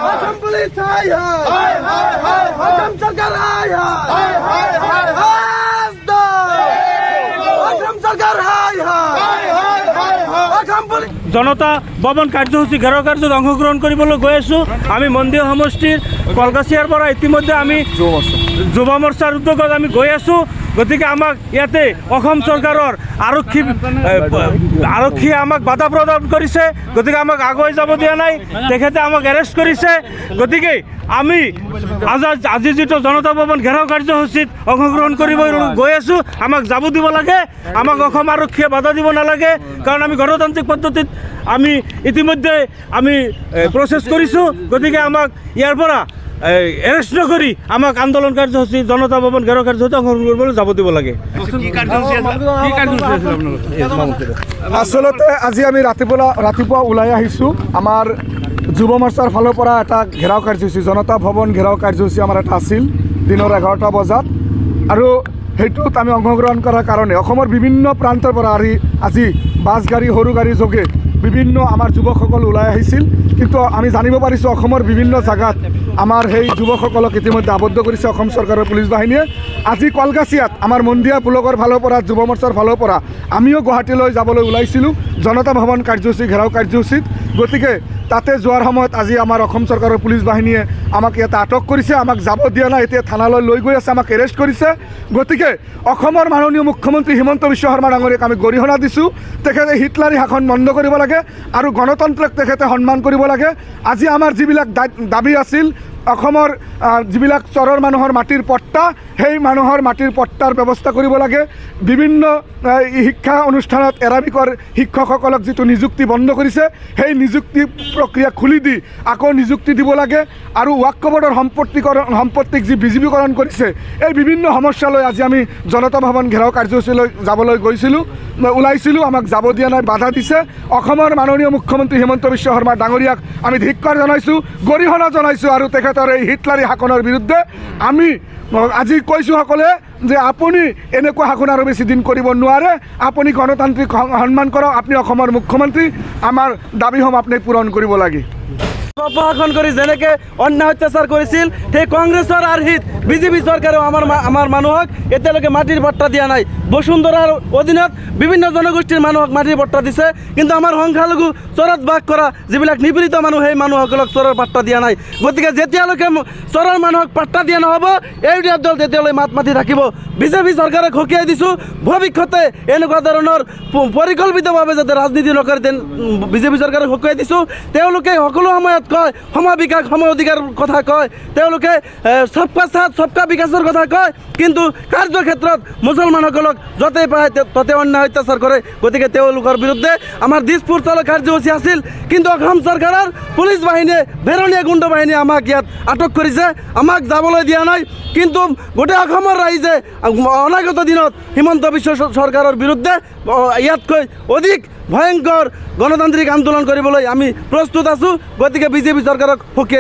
Assam police হাই হাই অসম সৰকাৰ হাই হাই অসম সৰকাৰ হাই হাই অসম পুলিশ জনতা ভবন কাৰ্যসূচী ঘেৰাও কাৰ্যত অংশগ্ৰহণ কৰিবলৈ গৈ আছোঁ। আমি মন্দিৰ সমষ্টিৰ কলগাছিয়াৰ পৰা ইতিমধ্যে আমি যুৱ মৰ্চাৰ উদ্যোগত আমি গৈ আছোঁ। গতিকে আমাক ইয়াতে অসম চৰকাৰৰ আৰক্ষীয়ে আমাক বাধা প্ৰদান কৰিছে। গতিকে আমাক আগুৱাই যাব দিয়া নাই, তেখেতে আমাক এৰেষ্ট কৰিছে। গতিকে আমি আজি যিটো জনতা ভৱন ঘেৰাও কাৰ্যসূচীত অংশগ্ৰহণ কৰিব গৈ আছোঁ, আমাক যাব দিব লাগে। আমাক অসম আৰক্ষীয়ে বাধা দিব নালাগে, কাৰণ আমি গণতান্ত্ৰিক পদ্ধতিত আমি ইতিমধ্যে আমি প্ৰচেছ কৰিছোঁ। গতিকে আমাক ইয়াৰ পৰা এৰেষ্ট নকৰি আমাক আন্দোলন কাৰ্যসূচী জনতা ভৱন ঘেৰাও কাৰ্যসূচীত অংশগ্ৰহণ কৰিবলৈ যাব দিব লাগে। আচলতে আজি আমি ৰাতিপুৱা ওলাই আহিছোঁ। আমাৰ যুৱ মৰ্চাৰ ফালৰ পৰা এটা ঘেৰাও কাৰ্যসূচী জনতা ভৱন ঘেৰাও কাৰ্যসূচী আমাৰ এটা আছিল দিনৰ 11টা বজাত, আৰু সেইটোত আমি অংশগ্ৰহণ কৰাৰ কাৰণে অসমৰ বিভিন্ন প্ৰান্তৰ পৰা আজি বাছ গাড়ী সৰু গাড়ী যোগে বিভিন্ন আমাৰ যুৱকসকল ওলাই আহিছিল। কিন্তু আমি জানিব পাৰিছোঁ অসমৰ বিভিন্ন জাগাত আমাৰ সেই যুৱকসকলক ইতিমধ্যে আবদ্ধ কৰিছে অসম চৰকাৰৰ পুলিচ বাহিনীয়ে। আজি কলগাছিয়াত আমাৰ মন্দিয়া ব্লকৰ ফালৰ পৰা যুৱ মৰ্চাৰ ফালৰ পৰা আমিও গুৱাহাটীলৈ যাবলৈ ওলাইছিলোঁ জনতা ভৱন কাৰ্যসূচী ঘেৰাও কাৰ্যসূচীত। গতিকে তাতে যোৱাৰ সময়ত আজি আমাৰ অসম চৰকাৰৰ পুলিচ বাহিনীয়ে আমাক ইয়াতে আটক কৰিছে, আমাক যাব দিয়া নাই, এতিয়া থানালৈ লৈ গৈ আছে, আমাক এৰেষ্ট কৰিছে। গতিকে অসমৰ মাননীয় মুখ্যমন্ত্ৰী হিমন্ত বিশ্ব শৰ্মা ডাঙৰীয়াক আমি গৰিহণা দিছোঁ। তেখেতে হিটলাৰী শাসন বন্ধ কৰিব লাগে আৰু গণতন্ত্ৰক তেখেতে সন্মান কৰিব লাগে। আজি আমাৰ যিবিলাক দাবী আছিল, অসমৰ যিবিলাক চৰৰ মানুহৰ মাটিৰ পট্টা, সেই মানুহৰ মাটিৰ পট্টাৰ ব্যৱস্থা কৰিব লাগে। বিভিন্ন শিক্ষা অনুষ্ঠানত এৰাবিকৰ শিক্ষকসকলক যিটো নিযুক্তি বন্ধ কৰিছে, সেই নিযুক্তি প্ৰক্ৰিয়া খুলি দি আকৌ নিযুক্তি দিব লাগে। আৰু ৱাক্ফ বৰ্ডৰ সম্পত্তিক যি বিজীৱীকৰণ কৰিছে, এই বিভিন্ন সমস্যালৈ আজি আমি জনতা ভৱন ঘেৰাও কাৰ্যসূচীলৈ যাবলৈ ওলাইছিলোঁ। আমাক যাব দিয়া নাই, বাধা দিছে। অসমৰ মাননীয় মুখ্যমন্ত্ৰী হিমন্ত বিশ্ব শৰ্মা ডাঙৰীয়াক আমি ধিক্কাৰ জনাইছোঁ, গৰিহণা জনাইছোঁ, আৰু তেখেতৰ এই হিটলাৰী শাসনৰ বিৰুদ্ধে আমি আজি কৈছোঁ সকলে যে আপুনি এনেকুৱা শাসন আৰু বেছি দিন কৰিব নোৱাৰে। আপুনি গণতান্ত্ৰিক সন্মান কৰক, আপুনি অসমৰ মুখ্যমন্ত্ৰী, আমাৰ দাবীসমূহ আপুনি পূৰণ কৰিব লাগে। অপশাসন কৰি যেনেকৈ অন্যায় অত্যাচাৰ কৰিছিল, সেই কংগ্ৰেছৰ আৰ্হিত বিজেপি চৰকাৰেও আমাৰ মানুহক এতিয়ালৈকে মাটিৰ পট্টা দিয়া নাই। বসুন্ধৰাৰ অধীনত বিভিন্ন জনগোষ্ঠীৰ মানুহক মাটিৰ পট্টা দিছে, কিন্তু আমাৰ সংখ্যালঘু চৰত বাস কৰা যিবিলাক নিপীড়িত মানুহ, সেই মানুহসকলক চৰৰ পাট্টা দিয়া নাই। গতিকে যেতিয়ালৈকে চৰৰ মানুহক পাট্টা দিয়া নহ'ব, ইউডিএফ দল তেতিয়ালৈ মাত মাতি থাকিব। বিজেপি চৰকাৰক সকীয়াই দিছোঁ, ভৱিষ্যতে এনেকুৱা ধৰণৰ পৰিকল্পিতভাৱে যাতে ৰাজনীতি নকৰে বিজেপি চৰকাৰক সকীয়াই দিছোঁ। তেওঁলোকে সকলো সময়ত কয় সম বিকাশ সম অধিকাৰৰ কথা কয়, তেওঁলোকে সবকা সাথ সবকা বিকাশৰ কথা কয়, কিন্তু কাৰ্যক্ষেত্ৰত মুছলমানসকলক য'তেই পায় ততে অন্যায় অত্যাচাৰ কৰে। গতিকে তেওঁলোকৰ বিৰুদ্ধে আমাৰ দিছপুৰ চলৰ কাৰ্যসূচী আছিল, কিন্তু অসম চৰকাৰৰ পুলিচ বাহিনীয়ে বেৰণীয়া গুণ্ড বাহিনীয়ে আমাক ইয়াত আটক কৰিছে, আমাক যাবলৈ দিয়া নাই। কিন্তু গোটেই অসমৰ ৰাইজে অনাগত দিনত হিমন্ত বিশ্ব চৰকাৰৰ বিৰুদ্ধে ইয়াতকৈ অধিক ভয়ংকৰ গণতান্ত্ৰিক আন্দোলন কৰিবলৈ আমি প্ৰস্তুত আছোঁ। গতিকে বিজেপি চৰকাৰক সকীয়াই